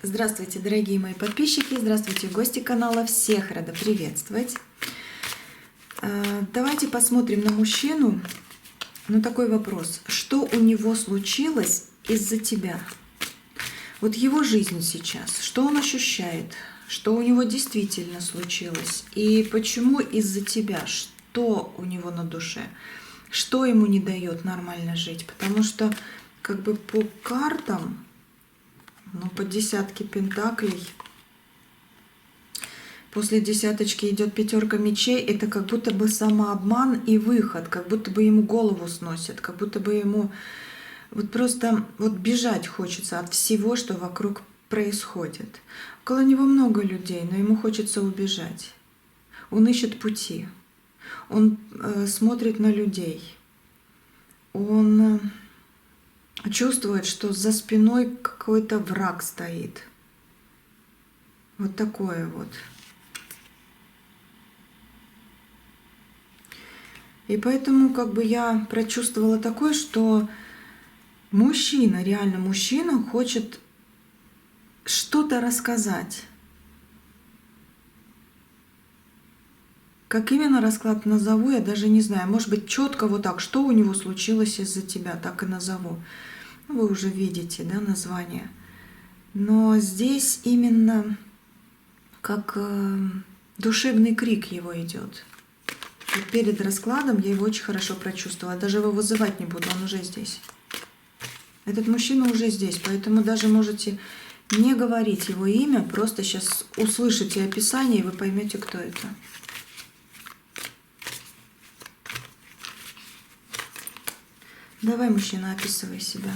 Здравствуйте, дорогие мои подписчики, здравствуйте, гости канала, всех рада приветствовать. Давайте посмотрим на мужчину. Такой вопрос. Что у него случилось из-за тебя? Вот его жизнь сейчас, что он ощущает, что у него действительно случилось, и почему из-за тебя, что у него на душе, что ему не дает нормально жить, потому что как бы по картам, по десятке пентаклей, после десяточки идет пятерка мечей, это как будто бы самообман и выход, как будто бы ему голову сносят, как будто бы ему просто бежать хочется от всего, что вокруг происходит. Около него много людей, но ему хочется убежать. Он ищет пути, он смотрит на людей, он чувствует, что за спиной какой-то враг стоит. Вот такое вот. И поэтому я прочувствовала такое, что мужчина, реально мужчина хочет что-то рассказать. Как именно расклад назову, я даже не знаю. Может быть, четко вот так, что у него случилось из-за тебя, так и назову. Вы уже видите, да, название. Но здесь именно как душевный крик его идет. Вот перед раскладом я его очень хорошо прочувствовала. Даже его вызывать не буду, он уже здесь. Этот мужчина уже здесь, поэтому даже можете не говорить его имя, просто сейчас услышите описание, и вы поймете, кто это. Давай, мужчина, описывай себя.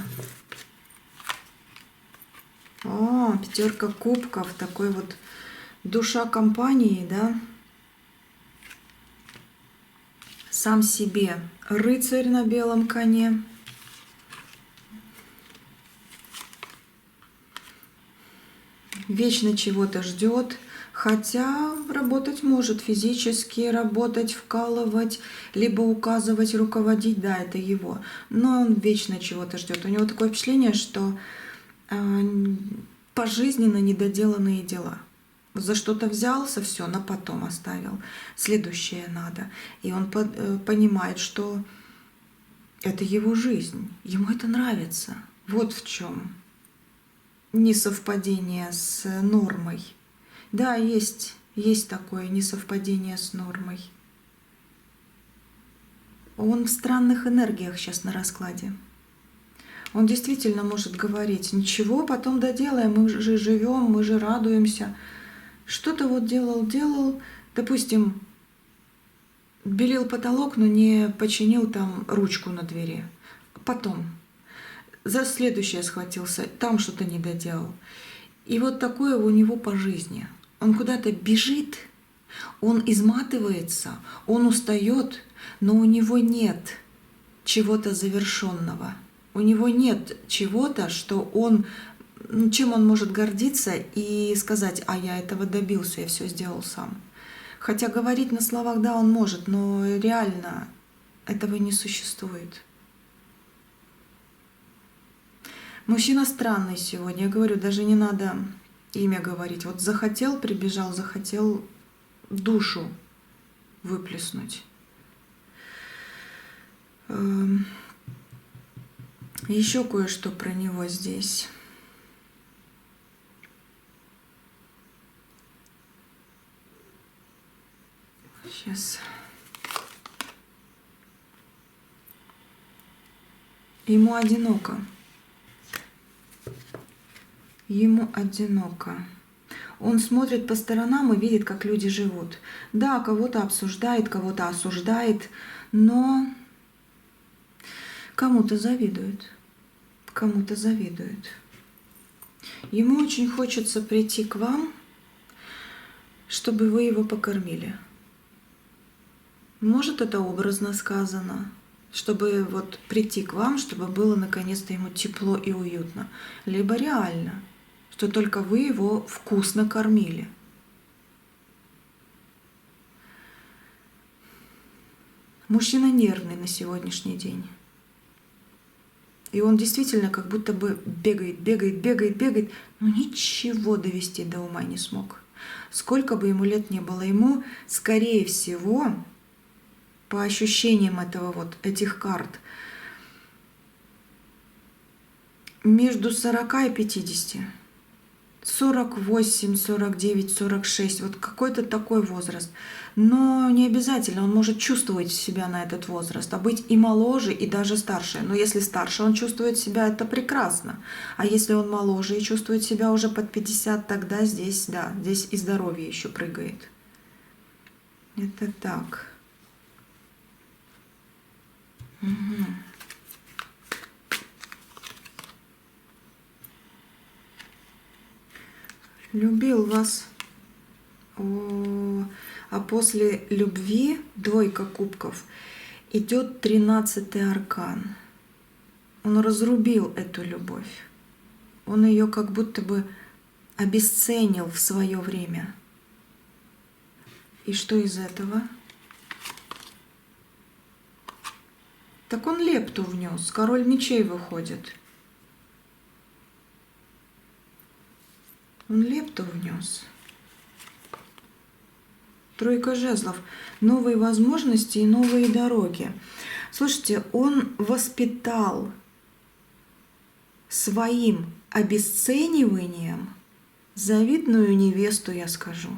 О, пятерка кубков, такой вот душа компании, да? Сам себе рыцарь на белом коне. Вечно чего-то ждет, хотя работать может физически, работать, вкалывать, либо указывать, руководить, да, это его. Но он вечно чего-то ждет. У него такое впечатление, что пожизненно недоделанные дела. За что-то взялся, все, на потом оставил. Следующее надо. И он понимает, что это его жизнь. Ему это нравится. Вот в чем несовпадение с нормой. Да, есть такое несовпадение с нормой. Он в странных энергиях сейчас на раскладе. Он действительно может говорить: ничего, потом доделаем, мы же живем, мы же радуемся. Что-то вот делал, допустим, белил потолок, но не починил там ручку на двери. Потом. За следующее схватился, там что-то не доделал. И вот такое у него по жизни. Он куда-то бежит, он изматывается, он устает, но у него нет чего-то завершенного. У него нет чего-то, что чем он может гордиться и сказать: а я этого добился, я все сделал сам. Хотя говорить на словах, да, он может, но реально этого не существует. Мужчина странный сегодня, я говорю, даже не надо имя говорить. Вот захотел, прибежал, захотел душу выплеснуть. Еще кое-что про него здесь. Сейчас. Ему одиноко. Ему одиноко. Он смотрит по сторонам и видит, как люди живут. Да, кого-то обсуждает, кого-то осуждает, но кому-то завидует. Кому-то завидует. Ему очень хочется прийти к вам, чтобы вы его покормили. Может, это образно сказано, чтобы прийти к вам, чтобы было наконец-то ему тепло и уютно. Либо реально, что только вы его вкусно кормили. Мужчина нервный на сегодняшний день. И он действительно как будто бы бегает, бегает, бегает, бегает, но ничего довести до ума не смог. Сколько бы ему лет не было, ему, скорее всего, по ощущениям этих карт, между 40 и 50. 48, 49, 46, вот какой-то такой возраст. Но не обязательно, он может чувствовать себя на этот возраст, а быть и моложе, и даже старше. Но если старше он чувствует себя, это прекрасно. А если он моложе и чувствует себя уже под 50, тогда здесь, да, здесь и здоровье еще прыгает. Это так. Угу. Любил вас. А после любви, 2 кубков, идет 13-й аркан. Он разрубил эту любовь. Он ее как будто бы обесценил в свое время. И что из этого? Так он лепту внес. Король мечей выходит. Он лепту внес. 3 жезлов. Новые возможности и новые дороги. Слушайте, он воспитал своим обесцениванием завидную невесту, я скажу.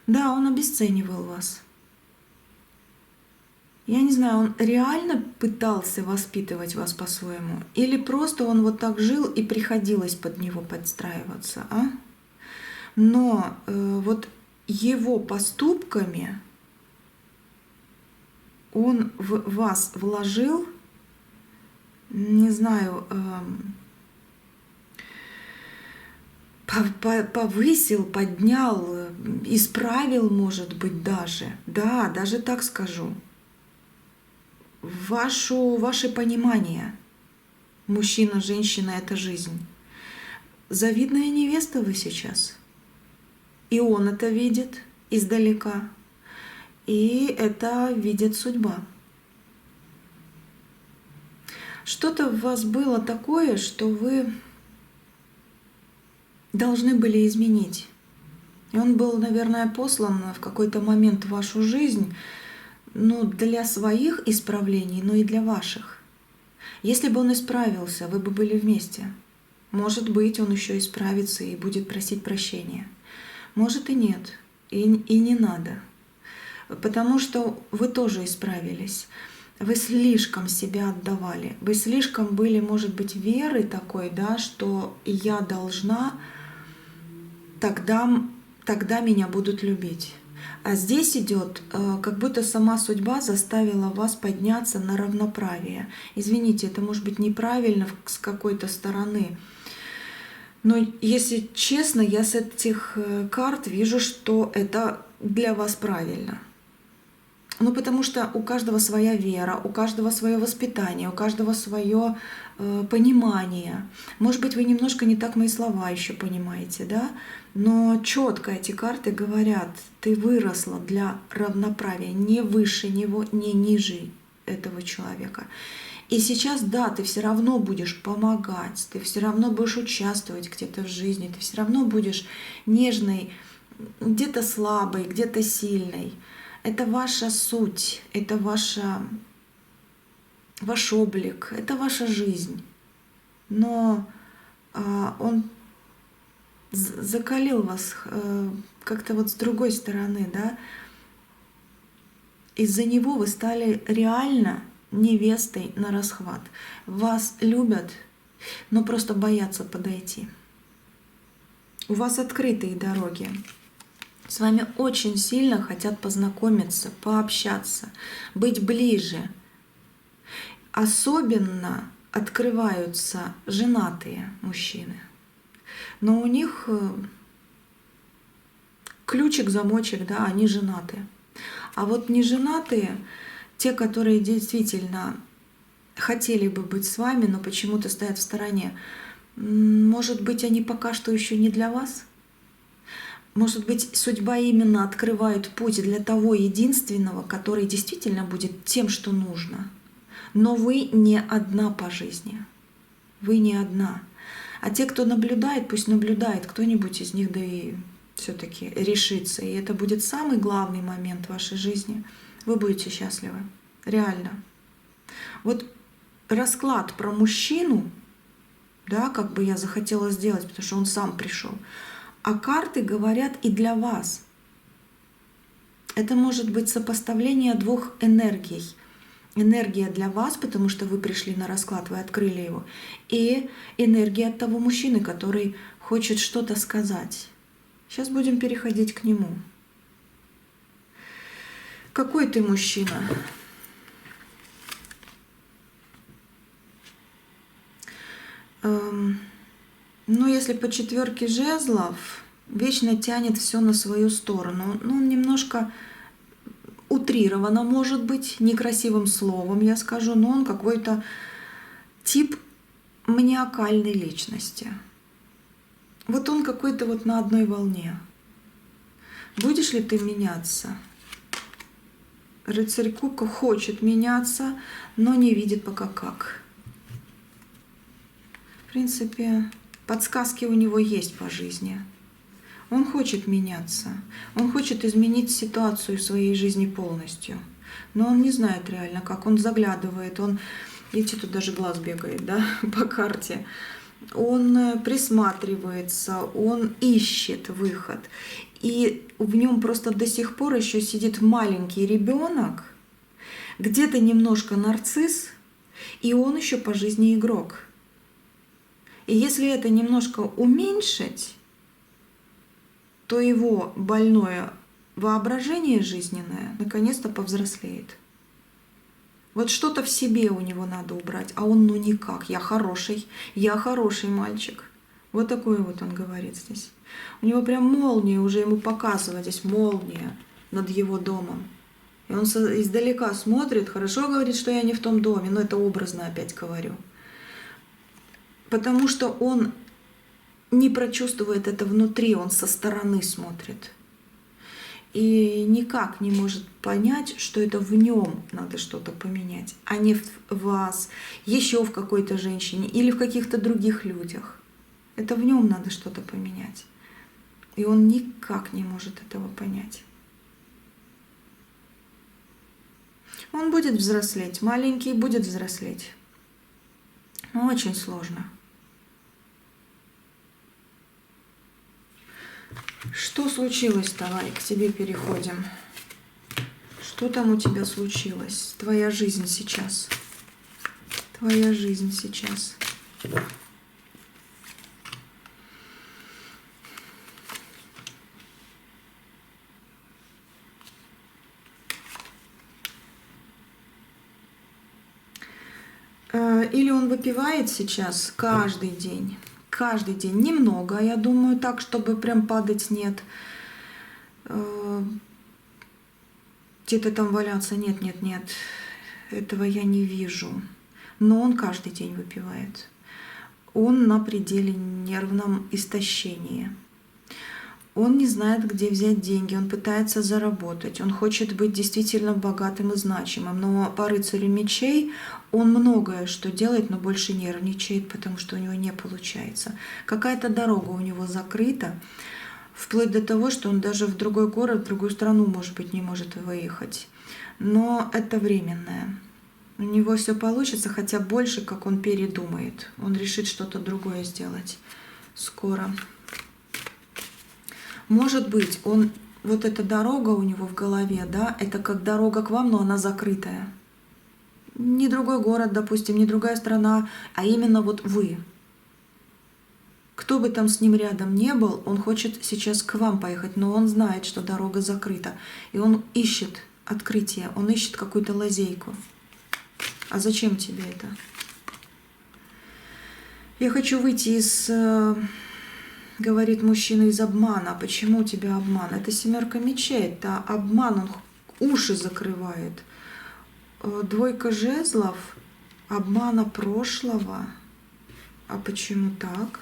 Да, он обесценивал вас. Я не знаю, он реально пытался воспитывать вас по-своему? Или просто он вот так жил и приходилось под него подстраиваться, а? Но вот его поступками он в вас вложил, не знаю, повысил, поднял, исправил, может быть, даже. Да, даже так скажу. Ваше понимание. Мужчина, женщина — это жизнь. Завидная невеста вы сейчас. И он это видит издалека. И это видит судьба. Что-то в вас было такое, что вы должны были изменить. И он был, наверное, послан в какой-то момент в вашу жизнь, для своих исправлений, но и для ваших. Если бы он исправился, вы бы были вместе. Может быть, он еще исправится и будет просить прощения. Может и нет, и не надо. Потому что вы тоже исправились. Вы слишком себя отдавали. Вы слишком были, может быть, верой такой, да, что я должна, тогда меня будут любить. А здесь идет, как будто сама судьба заставила вас подняться на равноправие. Извините, это может быть неправильно с какой-то стороны. Но если честно, я с этих карт вижу, что это для вас правильно. Потому что у каждого своя вера, у каждого свое воспитание, у каждого свое понимание. Может быть, вы немножко не так мои слова еще понимаете, да? Но четко эти карты говорят, ты выросла для равноправия, не выше него, не ниже этого человека. И сейчас, да, ты все равно будешь помогать, ты все равно будешь участвовать где-то в жизни, ты все равно будешь нежной, где-то слабой, где-то сильной. Это ваша суть, это ваш облик, это ваша жизнь. Но он закалил вас как-то вот с другой стороны, да? Из-за него вы стали реально невестой на расхват. Вас любят, но просто боятся подойти. У вас открытые дороги. С вами очень сильно хотят познакомиться, пообщаться, быть ближе. Особенно открываются женатые мужчины. Но у них ключик, замочек, да, они женаты. А вот не женатые, те, которые действительно хотели бы быть с вами, но почему-то стоят в стороне, может быть, они пока что еще не для вас? Может быть, судьба именно открывает путь для того единственного, который действительно будет тем, что нужно. Но вы не одна по жизни. Вы не одна. А те, кто наблюдает, пусть наблюдает. Кто-нибудь из них, да и все-таки решится. И это будет самый главный момент в вашей жизни. Вы будете счастливы. Реально. Вот расклад про мужчину, да, как бы я захотела сделать, потому что он сам пришел. А карты говорят и для вас. Это может быть сопоставление двух энергий. Энергия для вас, потому что вы пришли на расклад, вы открыли его. И энергия от того мужчины, который хочет что-то сказать. Сейчас будем переходить к нему. Какой ты мужчина? Ну, если по 4 жезлов, вечно тянет все на свою сторону. Ну, немножко утрировано, может быть, некрасивым словом я скажу, но он какой-то тип маниакальной личности. Вот он какой-то вот на одной волне. Будешь ли ты меняться? Рыцарь кубков хочет меняться, но не видит пока как. В принципе, подсказки у него есть по жизни. Он хочет меняться. Он хочет изменить ситуацию в своей жизни полностью. Но он не знает реально, как. Он заглядывает, он, видите, тут даже глаз бегает, да, по карте. Он присматривается, он ищет выход. И в нем просто до сих пор еще сидит маленький ребенок, где-то немножко нарцисс, и он еще по жизни игрок. И если это немножко уменьшить, то его больное воображение жизненное наконец-то повзрослеет. Вот что-то в себе у него надо убрать, а он ну никак. Я хороший мальчик. Вот такое вот он говорит здесь. У него прям молния, уже ему показывает здесь молния над его домом. И он издалека смотрит, хорошо говорит, что я не в том доме, но это образно опять говорю. Потому что он не прочувствует это внутри, он со стороны смотрит. И никак не может понять, что это в нем надо что-то поменять, а не в вас, еще в какой-то женщине или в каких-то других людях. Это в нем надо что-то поменять. И он никак не может этого понять. Он будет взрослеть, маленький будет взрослеть. Но очень сложно. Что случилось, давай, к тебе переходим. Что там у тебя случилось? Твоя жизнь сейчас. Твоя жизнь сейчас. Или он выпивает сейчас каждый день. Каждый день. Немного, я думаю, так, чтобы прям падать нет. Где-то там валяться. Нет. Этого я не вижу. Но он каждый день выпивает. Он на пределе нервном истощении. Он не знает, где взять деньги, он пытается заработать, он хочет быть действительно богатым и значимым. Но по рыцарю мечей он многое что делает, но больше нервничает, потому что у него не получается. Какая-то дорога у него закрыта, вплоть до того, что он даже в другой город, в другую страну, может быть, не может выехать. Но это временное. У него все получится, хотя больше, как он передумает. Он решит что-то другое сделать скоро. Может быть, вот эта дорога у него в голове, да, это как дорога к вам, но она закрытая. Не другой город, допустим, не другая страна, а именно вот вы. Кто бы там с ним рядом не был, он хочет сейчас к вам поехать, но он знает, что дорога закрыта. И он ищет открытие, он ищет какую-то лазейку. А зачем тебе это? Я хочу выйти из... Говорит мужчина, из обмана. А почему у тебя обман? Это 7 мечей, это обман, он уши закрывает. 2 жезлов, обмана прошлого. А почему так?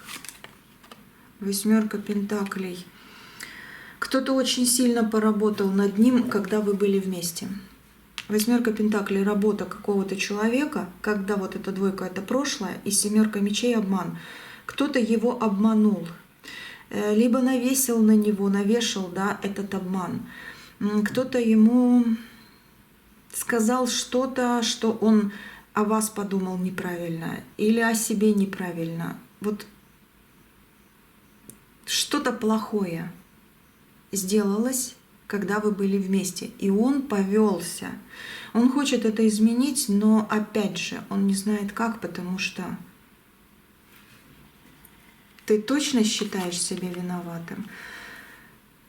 8 пентаклей. Кто-то очень сильно поработал над ним, когда вы были вместе. Восьмерка Пентаклей — работа какого-то человека, когда вот эта двойка — это прошлое, и семерка мечей — обман. Кто-то его обманул, либо навесил на него, навешал, да, этот обман. Кто-то ему сказал что-то, что он о вас подумал неправильно или о себе неправильно. Вот что-то плохое сделалось, когда вы были вместе, и он повелся. Он хочет это изменить, но опять же, он не знает как, потому что ты точно считаешь себя виноватым?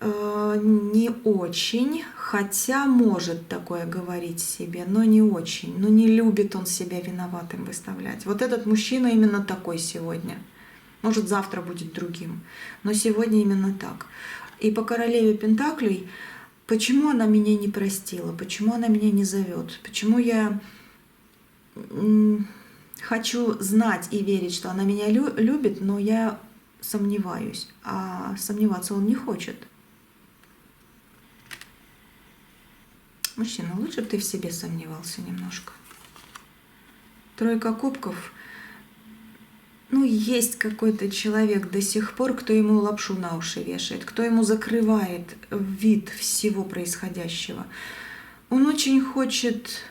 Не очень, хотя может такое говорить себе, но не очень. Но не любит он себя виноватым выставлять. Вот этот мужчина именно такой сегодня. Может, завтра будет другим, но сегодня именно так. И по королеве Пентаклей, почему она меня не простила, почему она меня не зовет, почему я хочу знать и верить, что она меня любит, но я сомневаюсь, а сомневаться он не хочет. Мужчина, лучше бы ты в себе сомневался немножко. Тройка кубков. Ну, есть какой-то человек до сих пор, кто ему лапшу на уши вешает, кто ему закрывает вид всего происходящего. Он очень хочет,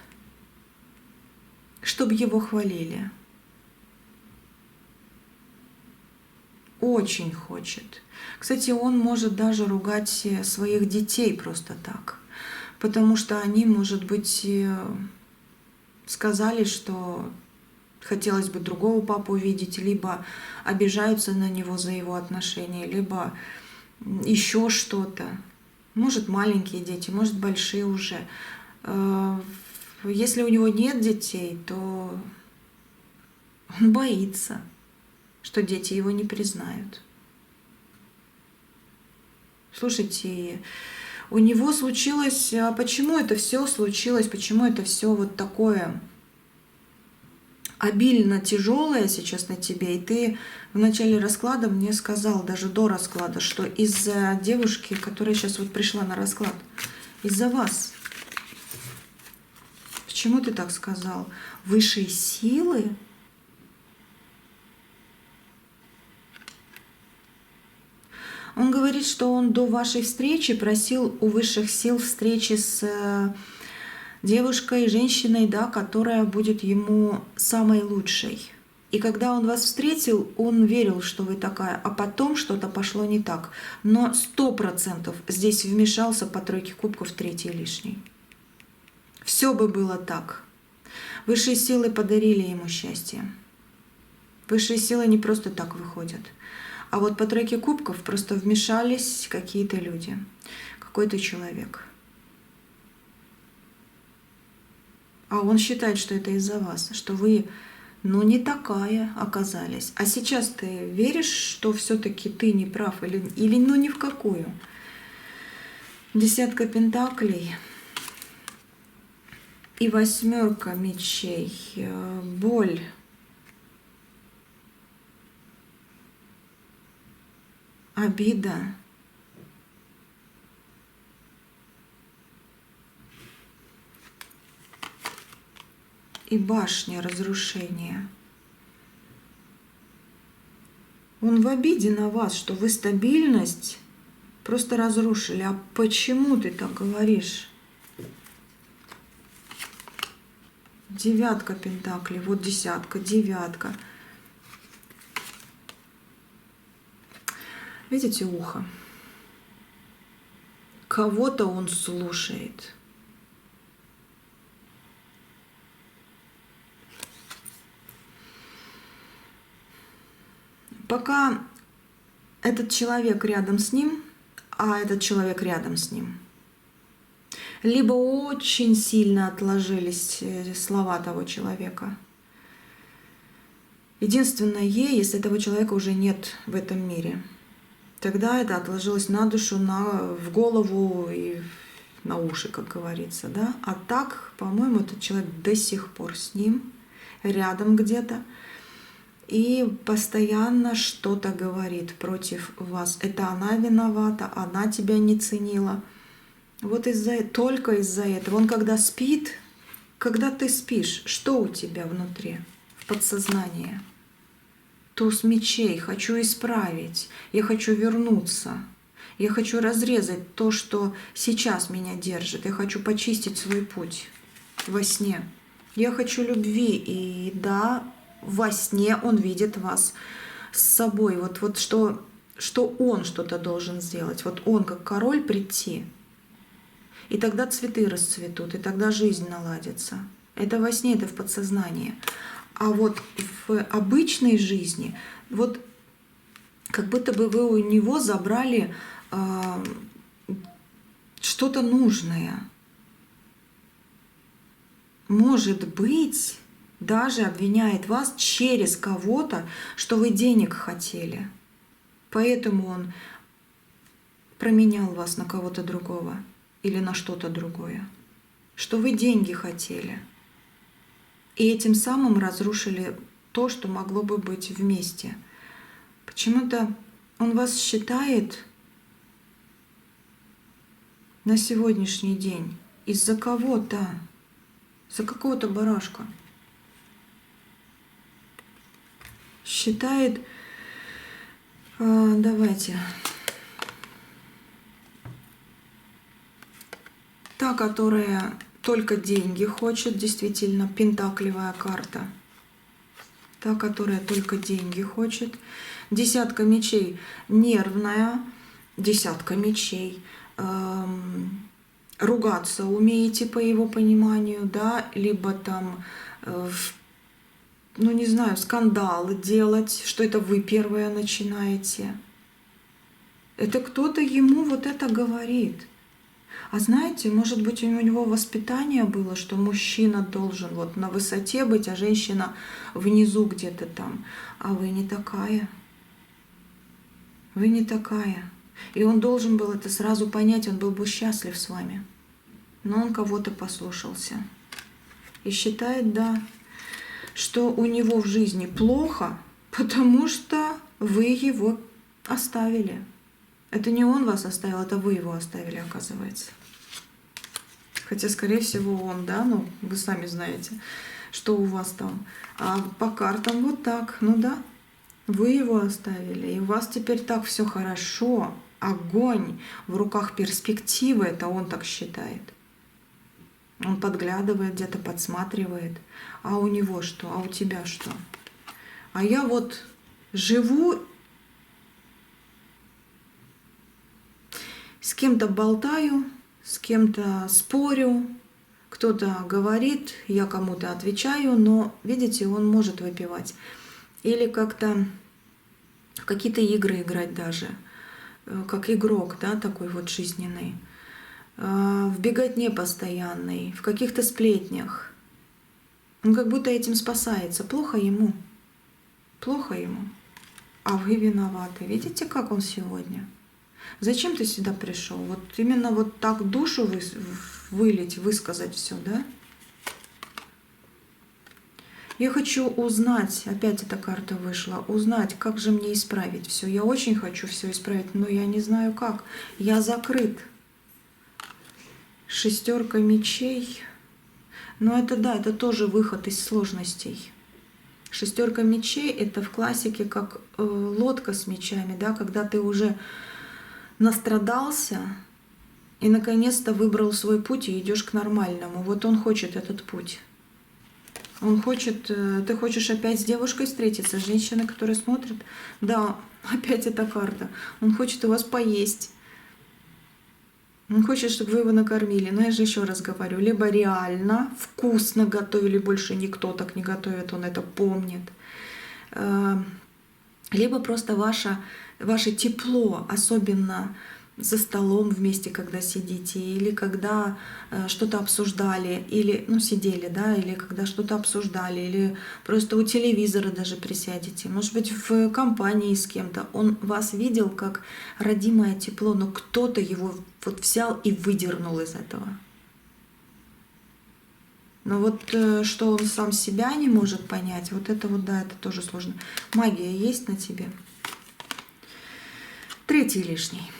чтобы его хвалили. Очень хочет. Кстати, он может даже ругать своих детей просто так. Потому что они, может быть, сказали, что хотелось бы другого папу увидеть, либо обижаются на него за его отношения, либо еще что-то. Может, маленькие дети, может, большие уже. Если у него нет детей, то он боится, что дети его не признают. Слушайте, у него случилось... А почему это все случилось? Почему это все вот такое обильно тяжелое сейчас на тебе? И ты в начале расклада мне сказал, даже до расклада, что из-за девушки, которая сейчас вот пришла на расклад, из-за вас. Почему ты так сказал? Высшие силы? Он говорит, что он до вашей встречи просил у высших сил встречи с девушкой, женщиной, да, которая будет ему самой лучшей. И когда он вас встретил, он верил, что вы такая, а потом что-то пошло не так. Но 100% здесь вмешался по тройке кубков третий лишний. Все бы было так. Высшие силы подарили ему счастье. Высшие силы не просто так выходят. А вот по тройке кубков просто вмешались какие-то люди, какой-то человек. А он считает, что это из-за вас, что вы, ну, не такая оказались. А сейчас ты веришь, что все-таки ты не прав или ну ни в какую? Десятка пентаклей и восьмерка мечей. Боль. Обида. И башня разрушения. Он в обиде на вас, что вы стабильность просто разрушили. А почему ты так говоришь? Девятка пентаклей, вот десятка, девятка. Видите, ухо? Кого-то он слушает. Пока этот человек рядом с ним, а этот человек рядом с ним, либо очень сильно отложились слова того человека. Единственное, если этого человека уже нет в этом мире, тогда это отложилось на душу, в голову и на уши, как говорится, да? А так, по-моему, этот человек до сих пор с ним, рядом где-то, и постоянно что-то говорит против вас. Это она виновата, она тебя не ценила. Вот только из-за этого. Он когда спит, когда ты спишь, что у тебя внутри, в подсознании? Туз мечей. Хочу исправить. Я хочу вернуться. Я хочу разрезать то, что сейчас меня держит. Я хочу почистить свой путь во сне. Я хочу любви. И да, во сне он видит вас с собой. Вот что он что-то должен сделать. Вот он, как король, прийти. И тогда цветы расцветут, и тогда жизнь наладится. Это во сне, это в подсознании. А вот в обычной жизни, вот как будто бы вы у него забрали что-то нужное. Может быть, даже обвиняет вас через кого-то, что вы денег хотели. Поэтому он променял вас на кого-то другого или на что-то другое. Что вы деньги хотели. И этим самым разрушили то, что могло бы быть вместе. Почему-то он вас считает на сегодняшний день из-за кого-то, за какого-то барашка. Считает, давайте, та, которая только деньги хочет, действительно, пентаклевая карта. Та, которая только деньги хочет. Десятка мечей нервная, десятка мечей. Ругаться умеете по его пониманию, да, либо там, ну не знаю, скандалы делать, что это вы первая начинаете. Это кто-то ему вот это говорит. А знаете, может быть, у него воспитание было, что мужчина должен вот на высоте быть, а женщина внизу где-то там. А вы не такая. Вы не такая. И он должен был это сразу понять, он был бы счастлив с вами. Но он кого-то послушался. И считает, да, что у него в жизни плохо, потому что вы его оставили. Это не он вас оставил, это вы его оставили, оказывается. Хотя, скорее всего, он, да, ну, вы сами знаете, что у вас там. А по картам вот так, ну да, вы его оставили, и у вас теперь так все хорошо, огонь, в руках перспективы, это он так считает. Он подглядывает, где-то подсматривает. А у него что? А у тебя что? А я вот живу, с кем-то болтаю, с кем-то спорю, кто-то говорит, я кому-то отвечаю, но, видите, он может выпивать. Или как-то в какие-то игры играть даже, как игрок, да, такой вот жизненный. В беготне постоянной, в каких-то сплетнях. Он как будто этим спасается. Плохо ему. Плохо ему. А вы виноваты. Видите, как он сегодня? Зачем ты сюда пришел? Вот именно вот так душу вылить, высказать все, да? Я хочу узнать, опять эта карта вышла, узнать, как же мне исправить все. Я очень хочу все исправить, но я не знаю как. Я закрыт. Шестерка мечей. Но это да, это тоже выход из сложностей. Шестерка мечей — это в классике как лодка с мечами, да, когда ты уже настрадался и наконец-то выбрал свой путь и идешь к нормальному. Вот он хочет этот путь. Он хочет, ты хочешь опять с девушкой встретиться, женщина, которая смотрит. Да, опять эта карта. Он хочет у вас поесть. Он хочет, чтобы вы его накормили. Но я же еще раз говорю, либо реально вкусно готовили, больше никто так не готовит, он это помнит. Либо просто ваше тепло, особенно за столом вместе, когда сидите, или когда что-то обсуждали, или, ну, сидели, да, или когда что-то обсуждали, или просто у телевизора даже присядете, может быть, в компании с кем-то. Он вас видел как родимое тепло, но кто-то его вот взял и выдернул из этого. Но вот что он сам себя не может понять, вот это вот, да, это тоже сложно. Магия есть на тебе. Третий лишний.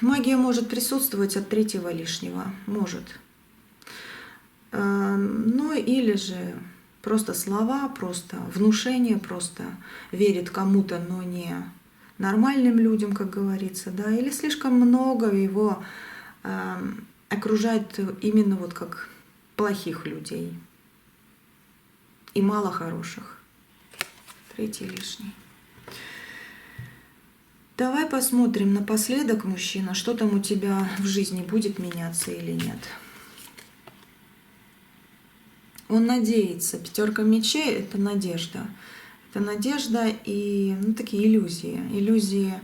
Магия может присутствовать от третьего лишнего, может. Ну или же просто слова, просто внушение, просто верит кому-то, но не нормальным людям, как говорится, да, или слишком много его окружает именно вот как плохих людей и мало хороших. Третий лишний. Давай посмотрим напоследок, мужчина, что там у тебя в жизни будет меняться или нет. Он надеется. Пятерка мечей — это надежда. Это надежда и такие иллюзии. Иллюзии,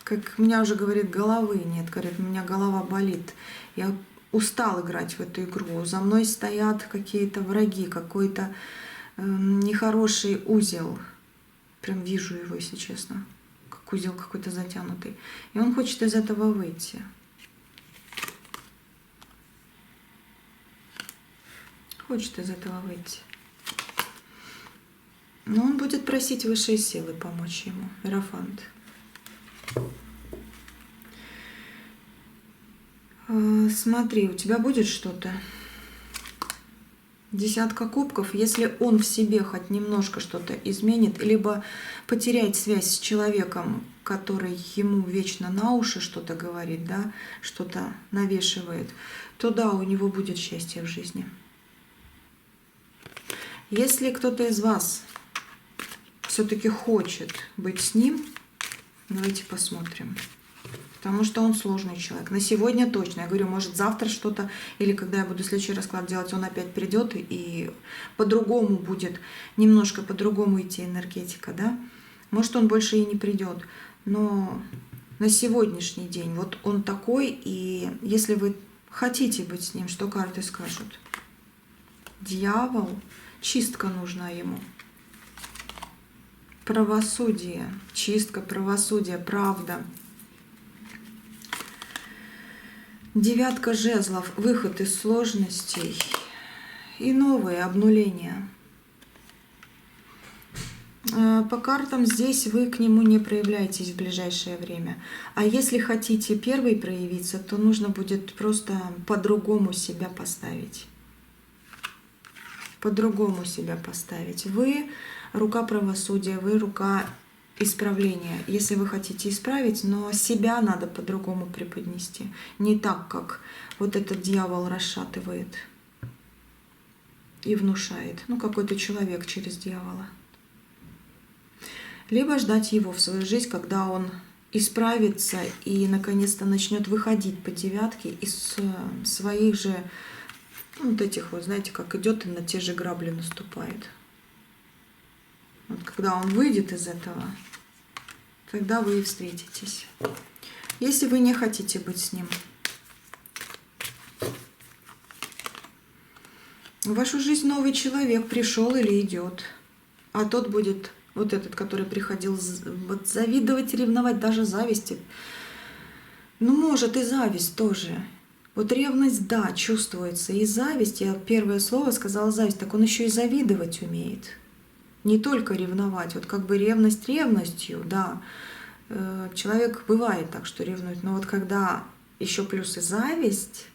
как меня уже говорит, головы нет. Говорит, у меня голова болит. Я устал играть в эту игру. За мной стоят какие-то враги, какой-то нехороший узел. Прям вижу его, если честно. Как узел какой-то затянутый. И он хочет из этого выйти. Хочет из этого выйти. Но он будет просить высшие силы помочь ему. Иерофант. Смотри, у тебя будет что-то. Десятка кубков. Если он в себе хоть немножко что-то изменит, либо потеряет связь с человеком, который ему вечно на уши что-то говорит, да, что-то навешивает, то да, у него будет счастье в жизни. Если кто-то из вас все-таки хочет быть с ним, давайте посмотрим. Потому что он сложный человек. На сегодня точно. Я говорю, может завтра что-то, или когда я буду следующий расклад делать, он опять придет и по-другому будет, немножко по-другому идти энергетика, да? Может, он больше и не придет. Но на сегодняшний день вот он такой, и если вы хотите быть с ним, что карты скажут? Дьявол. Чистка нужна ему. Правосудие. Чистка, правосудие, правда. Девятка жезлов. Выход из сложностей. И новые обнуления. По картам здесь вы к нему не проявляетесь в ближайшее время. А если хотите первый проявиться, то нужно будет просто по-другому себя поставить. По-другому себя поставить. Вы рука правосудия, вы рука исправления. Если вы хотите исправить, но себя надо по-другому преподнести. Не так, как вот этот дьявол расшатывает и внушает. Ну, какой-то человек через дьявола. Либо ждать его в свою жизнь, когда он исправится и наконец-то начнет выходить по девятке из своих же вот этих вот, знаете, как идет и на те же грабли наступает. Вот когда он выйдет из этого, тогда вы и встретитесь. Если вы не хотите быть с ним, в вашу жизнь новый человек пришел или идет, а тот будет, вот этот, который приходил, вот завидовать, ревновать, даже зависти. Ну, может, и зависть тоже. Вот ревность, да, чувствуется. И зависть, я первое слово сказала зависть, так он еще и завидовать умеет. Не только ревновать. Вот как бы ревность ревностью, да. Человек бывает так, что ревнует. Но вот когда еще плюс и зависть,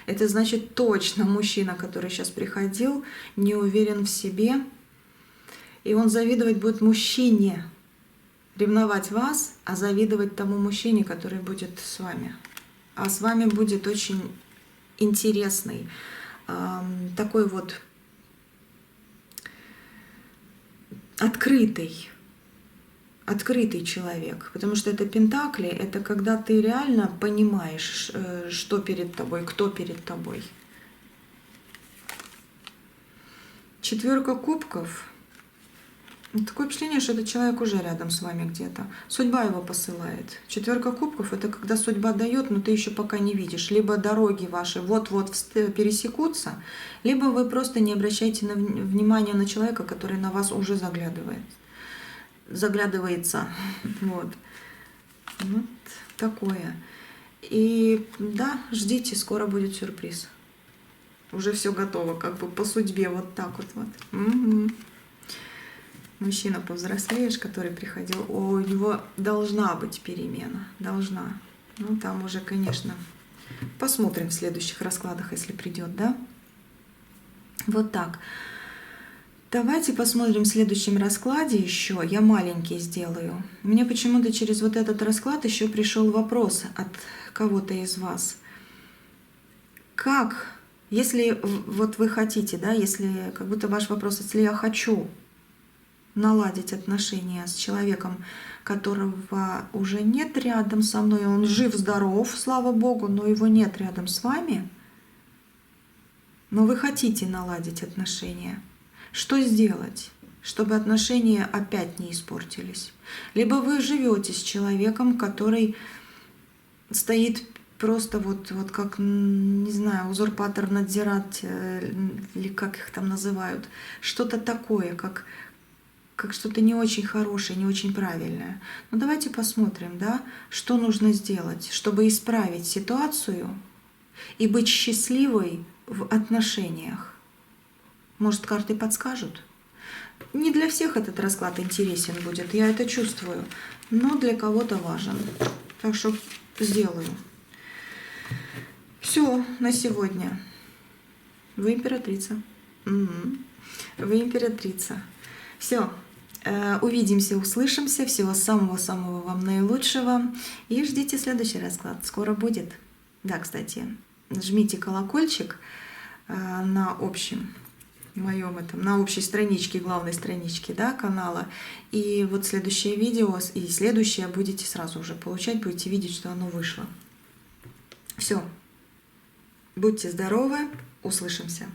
это значит точно мужчина, который сейчас приходил, не уверен в себе. И он завидовать будет мужчине. Ревновать вас, а завидовать тому мужчине, который будет с вами. А с вами будет очень интересный, такой вот открытый человек. Потому что это пентакли, это когда ты реально понимаешь, что перед тобой, кто перед тобой. Четверка кубков. Такое впечатление, что этот человек уже рядом с вами где-то. Судьба его посылает. Четверка кубков — это когда судьба дает, но ты еще пока не видишь. Либо дороги ваши вот-вот пересекутся, либо вы просто не обращаете внимания на человека, который на вас уже заглядывается. Вот такое. И да, ждите, скоро будет сюрприз. Уже все готово, как бы по судьбе, вот так вот. Угу. Мужчина повзрослеешь, который приходил, у него должна быть перемена. Должна. Ну, там уже, конечно, посмотрим в следующих раскладах, если придет, да? Вот так. Давайте посмотрим в следующем раскладе еще. Я маленький сделаю. Мне почему-то через вот этот расклад еще пришел вопрос от кого-то из вас. Как, если вот вы хотите, да, если как будто ваш вопрос, если я хочу наладить отношения с человеком, которого уже нет рядом со мной, он жив-здоров, слава Богу, но его нет рядом с вами, но вы хотите наладить отношения, что сделать, чтобы отношения опять не испортились? Либо вы живете с человеком, который стоит просто вот как, не знаю, узурпатор, надзиратель, или как их там называют, что-то такое, как что-то не очень хорошее, не очень правильное. Но давайте посмотрим, да, что нужно сделать, чтобы исправить ситуацию и быть счастливой в отношениях. Может, карты подскажут? Не для всех этот расклад интересен будет, я это чувствую, но для кого-то важен. Так что сделаю. Все на сегодня. Вы императрица. Вы императрица. Все. Увидимся, услышимся. Всего самого-самого вам наилучшего. И ждите следующий расклад. Скоро будет. Да, кстати, жмите колокольчик на общем моем этом, на общей страничке, главной страничке, да, канала. И вот следующее видео и следующее будете сразу уже получать, будете видеть, что оно вышло. Все. Будьте здоровы. Услышимся.